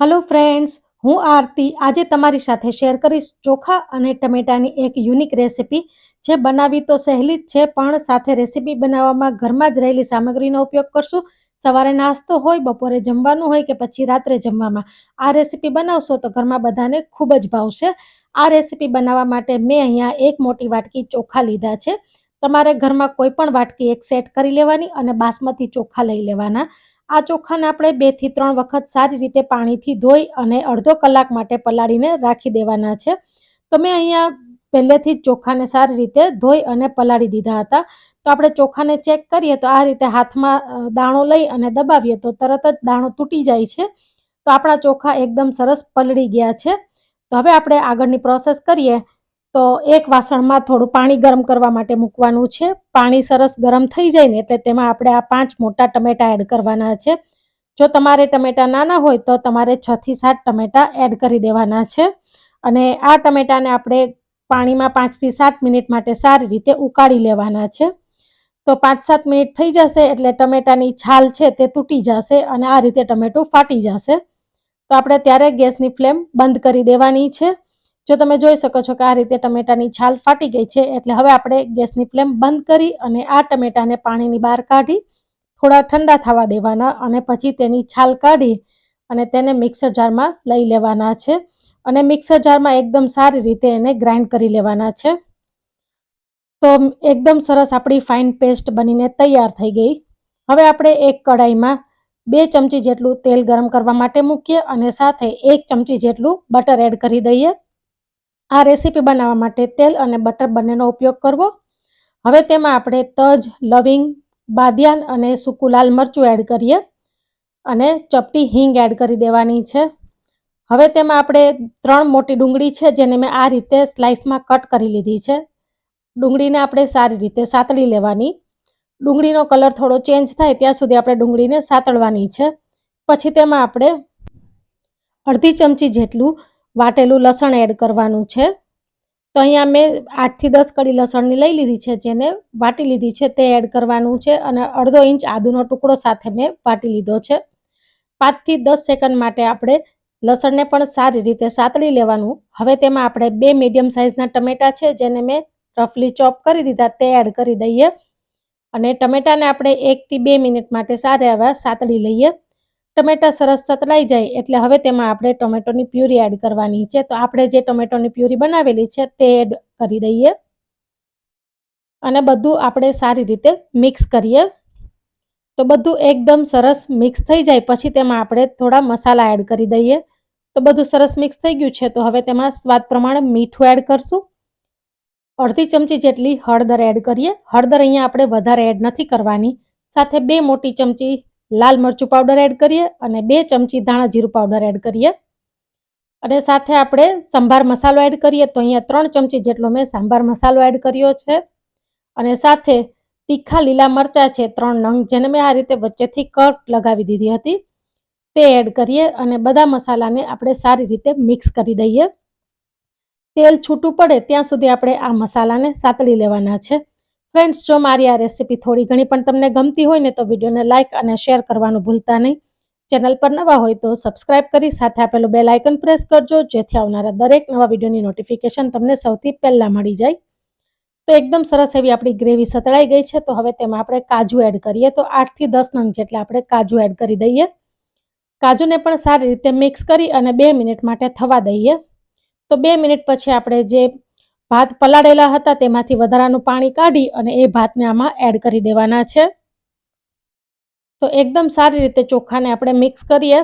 Hello friends, હું આરતી આજે તમારી સાથે શેર કરીશ ચોખા અને ટમેટાની એક યુનિક રેસિપી જે બનાવી તો સહેલી જ છે, પણ સાથે રેસિપી બનાવવામાં ઘરમાં જ રહેલી સામગ્રીનો ઉપયોગ કરશું. સવારે નાસ્તો હોય, બપોરે જમવાનું હોય કે પછી રાત્રે જમવામાં આ રેસિપી બનાવશો તો ઘરમાં બધાને ખૂબ જ ભાવશે. આ રેસિપી બનાવવા માટે મેં અહીંયા એક મોટી વાટકી ચોખા લીધા છે. તમારે ઘરમાં કોઈ પણ વાટકી એક સેટ કરી લેવાની અને બાસમતી ચોખા લઈ લેવાના. આ ચોખાને આપણે 2 થી 3 વખત સારી રીતે પાણીથી ધોઈ અને અડધો કલાક માટે પલાળીને રાખી દેવાના છે. તો મેં અહીંયા પહેલેથી જ ચોખાને સારી રીતે ધોઈ અને પલાળી દીધા હતા. તો આપણે ચોખાને ચેક કરીએ તો આ રીતે હાથમાં દાણો લઈ અને દબાવીએ તો તરત જ દાણો તૂટી જાય છે. તો આપણા ચોખા એકદમ સરસ પલળી ગયા છે. તો હવે આપણે આગળની પ્રોસેસ કરીએ. તો એક વાસણમાં થોડું પાણી ગરમ કરવા માટે મૂકવાનું છે. પાણી સરસ ગરમ થઈ જાય ને એટલે તેમાં આપણે આ 5 મોટા ટમેટા એડ કરવાના છે. જો તમારે ટમેટા નાના હોય તો તમારે 6 થી 7 ટમેટા એડ કરી દેવાના છે. અને આ ટમેટાને આપણે પાણીમાં 5 થી 7 મિનિટ માટે સારી રીતે ઉકાળી લેવાના છે. તો 5-7 મિનિટ થઈ જશે એટલે ટમેટાની છાલ છે તે તૂટી જશે અને આ રીતે ટમેટું ફાટી જશે. તો આપણે ત્યારે ગેસની ફ્લેમ બંધ કરી દેવાની છે. જો તમે જોઈ શકો છો કે આ રીતે ટમેટાની છાલ ફાટી ગઈ છે એટલે હવે આપણે ગેસની ફ્લેમ બંધ કરી અને આ ટમેટાને પાણીની બહાર કાઢી થોડા ઠંડા થવા દેવાના અને પછી તેની છાલ કાઢી અને તેને મિક્સર જારમાં લઈ લેવાના છે. અને મિક્સર જારમાં એકદમ સારી રીતે એને ગ્રાઇન્ડ કરી લેવાના છે. તો એકદમ સરસ આપણી ફાઇન પેસ્ટ બનીને તૈયાર થઈ ગઈ. હવે આપણે એક કઢાઈમાં 2 ચમચી જેટલું તેલ ગરમ કરવા માટે મૂકીએ અને સાથે 1 ચમચી જેટલું બટર એડ કરી દઈએ. આ રેસીપી બનાવવા માટે તેલ અને બટર બંનેનો ઉપયોગ કરવો. હવે તેમાં આપણે તજ, લવિંગ, બાદિયાન અને સૂકું લાલ મરચું એડ કરીએ અને ચપટી હિંગ એડ કરી દેવાની છે. હવે તેમાં આપણે 3 મોટી ડુંગળી છે જેને મેં આ રીતે સ્લાઇસમાં કટ કરી લીધી છે. ડુંગળીને આપણે સારી રીતે સાતળી લેવાની. ડુંગળીનો કલર થોડો ચેન્જ થાય ત્યાં સુધી આપણે ડુંગળીને સાતળવાની છે. પછી તેમાં આપણે અડધી ચમચી જેટલું વાટેલું લસણ એડ કરવાનું છે. તો અહીંયા મેં 8 થી 10 કળી લસણની લઈ લીધી છે, જેને વાટી લીધી છે તે એડ કરવાનું છે અને અડધો ઇંચ આદુનો ટુકડો સાથે મેં વાટી લીધો છે. 5 થી 10 સેકન્ડ માટે આપણે લસણને પણ સારી રીતે સાતળી લેવાનું. હવે તેમાં આપણે 2 મીડિયમ સાઇઝના ટમેટા છે જેને મેં રફલી ચોપ કરી દીધા તે એડ કરી દઈએ અને ટમેટાને આપણે 1 થી 2 મિનિટ માટે સારા એવા સાતળી લઈએ. ટમેટા સરસ સતળાઈ જાય એટલે હવે તેમાં આપણે ટમેટોની પ્યુરી એડ કરવાની છે. તો આપણે જે ટમેટોની પ્યુરી બનાવેલી છે તે એડ કરી દઈએ અને બધું આપણે સારી રીતે મિક્સ કરીએ. તો બધું એકદમ સરસ મિક્સ થઈ જાય પછી તેમાં આપણે થોડા મસાલા એડ કરી દઈએ. તો બધું સરસ મિક્સ થઈ ગયું છે. તો હવે તેમાં સ્વાદ પ્રમાણે મીઠું એડ કરશું. અડધી ચમચી જેટલી હળદર એડ કરીએ. હળદર અહીંયા આપણે વધારે એડ નથી કરવાની. સાથે 2 મોટી ચમચી લાલ મરચું પાવડર એડ કરીએ અને 2 ચમચી ધાણા જીરું પાવડર એડ કરીએ અને સાથે આપણે સંભાર મસાલો એડ કરીએ. તો અહીંયા 3 ચમચી જેટલો મેં સંભાર મસાલો એડ કર્યો છે અને સાથે તીખા લીલા મરચાં છે 3 નંગ જેને મેં આ રીતે વચ્ચેથી કટ લગાવી દીધી હતી તે એડ કરીએ અને બધા મસાલાને આપણે સારી રીતે મિક્સ કરી દઈએ. તેલ છૂટું પડે ત્યાં સુધી આપણે આ મસાલાને સાતળી લેવાના છે. ફ્રેન્ડ્સ, જો મારી આ રેસિપી થોડી ઘણી પણ તમને ગમતી હોય ને તો વિડીયોને લાઇક અને શેર કરવાનું ભૂલતા નહીં. ચેનલ પર નવા હોય તો સબસ્ક્રાઇબ કરી સાથે આપેલું બેલ આઇકન પ્રેસ કરજો જેથી આવનારા દરેક નવા વિડીયોની નોટિફિકેશન તમને સૌથી પહેલા મળી જાય. તો એકદમ સરસ એવી આપણી ગ્રેવી સતળાઈ ગઈ છે. તો હવે તેમાં આપણે કાજુ એડ કરીએ. તો 8 થી 10 નંગ જેટલા આપણે કાજુ એડ કરી દઈએ. કાજુને પણ સારી રીતે મિક્સ કરી અને 2 મિનિટ માટે થવા દઈએ. તો 2 મિનિટ પછી આપણે જે ભાત પલાળેલા હતા તેમાંથી વધારાનું પાણી કાઢી અને એ ભાતને આમાં એડ કરી દેવાના છે. તો એકદમ સારી રીતે ચોખાને આપણે મિક્સ કરીએ.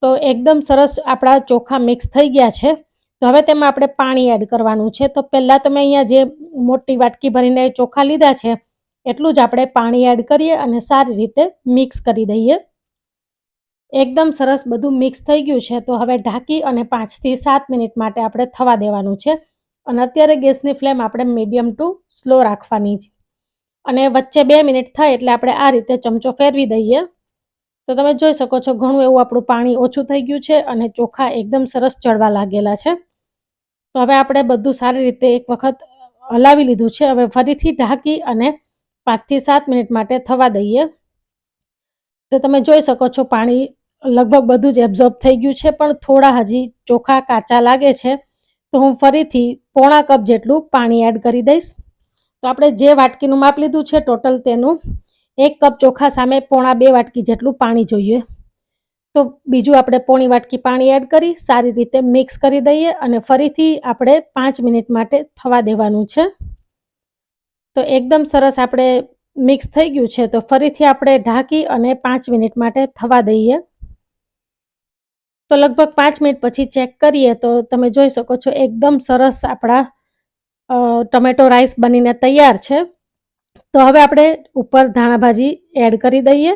તો એકદમ સરસ આપણા ચોખા મિક્સ થઈ ગયા છે. તો હવે તેમાં આપણે પાણી એડ કરવાનું છે. તો પહેલાં તમે અહીંયા જે મોટી વાટકી ભરીને ચોખા લીધા છે એટલું જ આપણે પાણી એડ કરીએ અને સારી રીતે મિક્સ કરી દઈએ. એકદમ સરસ બધું મિક્સ થઈ ગયું છે. તો હવે ઢાંકી અને 5 થી 7 મિનિટ માટે આપણે થવા દેવાનું છે અને અત્યારે ગેસની ફ્લેમ આપણે મીડિયમ ટુ સ્લો રાખવાની છે અને વચ્ચે 2 મિનિટ થાય એટલે આપણે આ રીતે ચમચો ફેરવી દઈએ. તો તમે જોઈ શકો છો ઘણું એવું આપણું પાણી ઓછું થઈ ગયું છે અને ચોખા એકદમ સરસ ચડવા લાગેલા છે. તો હવે આપણે બધું સારી રીતે એક વખત હલાવી લીધું છે. હવે ફરીથી ઢાંકી અને 5 થી 7 મિનિટ માટે થવા દઈએ. તો તમે જોઈ શકો છો પાણી લગભગ બધું જ એબ્ઝોર્બ થઈ ગયું છે, પણ થોડા હજી ચોખા કાચા લાગે છે, તો હું ફરીથી પોણા કપ જેટલું પાણી એડ કરી દઈશ. તો આપણે જે વાટકીનું માપ લીધું છે ટોટલ, તેનું 1 કપ ચોખા સામે પોણા 2 વાટકી જેટલું પાણી જોઈએ. તો બીજું આપણે પોણી વાટકી પાણી એડ કરી સારી રીતે મિક્સ કરી દઈએ અને ફરીથી આપણે 5 મિનિટ માટે થવા દેવાનું છે. તો એકદમ સરસ આપણે મિક્સ થઈ ગયું છે, તો ફરીથી આપણે ઢાંકી અને 5 મિનિટ માટે થવા દઈએ. તો લગભગ 5 મિનિટ પછી ચેક કરીએ તો તમે જોઈ શકો છો એકદમ સરસ આપણા ટમેટો રાઈસ બનીને તૈયાર છે. તો હવે આપણે ઉપર ધાણા ભાજી એડ કરી દઈએ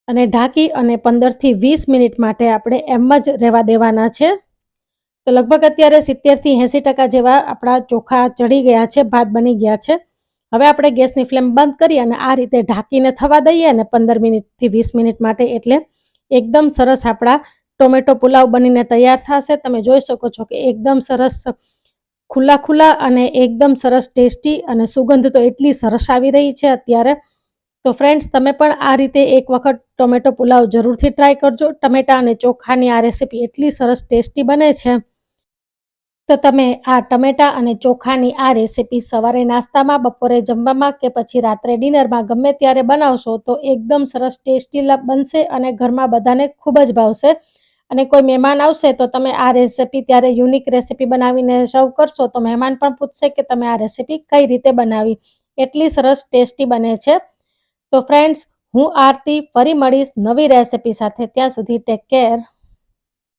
અને ઢાંકી અને 15 થી 20 મિનિટ માટે આપણે એમ જ રહેવા દેવાના છે. તો લગભગ અત્યારે 70 થી 80% જેવા આપણા ચોખા ચડી ગયા છે, ભાત બની ગયા છે. હવે આપણે ગેસની ફ્લેમ બંધ કરી અને આ રીતે ઢાંકીને થવા દઈએ ને 15 મિનિટથી 20 મિનિટ માટે, એટલે એકદમ સરસ આપણા ટોમેટો પુલાવ બનીને તૈયાર થશે. તમે જોઈ શકો છો કે એકદમ સરસ ખુલ્લા અને એકદમ સરસ ટેસ્ટી, અને સુગંધ તો એટલી સરસ આવી રહી છે અત્યારે. તો ફ્રેન્ડ્સ, તમે પણ આ રીતે એક વખત ટોમેટો પુલાવ જરૂરથી ટ્રાય કરજો. ટમેટા અને ચોખાની આ રેસીપી એટલી સરસ ટેસ્ટી બને છે. તો તમે આ ટમેટા અને ચોખાની આ રેસીપી સવારે નાસ્તામાં, બપોરે જમવામાં કે પછી રાત્રે ડિનરમાં ગમે ત્યારે બનાવશો તો એકદમ સરસ ટેસ્ટી બનશે અને ઘરમાં બધાને ખૂબ જ ભાવશે. અને કોઈ મહેમાન આવશે તો તમે આ રેસીપી ત્યારે યુનિક રેસીપી બનાવીને સર્વ કરશો તો મહેમાન પણ પૂછશે કે તમે આ રેસીપી કઈ રીતે બનાવી. એટલી સરસ ટેસ્ટી બને છે. તો ફ્રેન્ડ્સ, હું આરતી ફરી મળીશ નવી રેસીપી સાથે. ત્યાં સુધી ટેક કેર.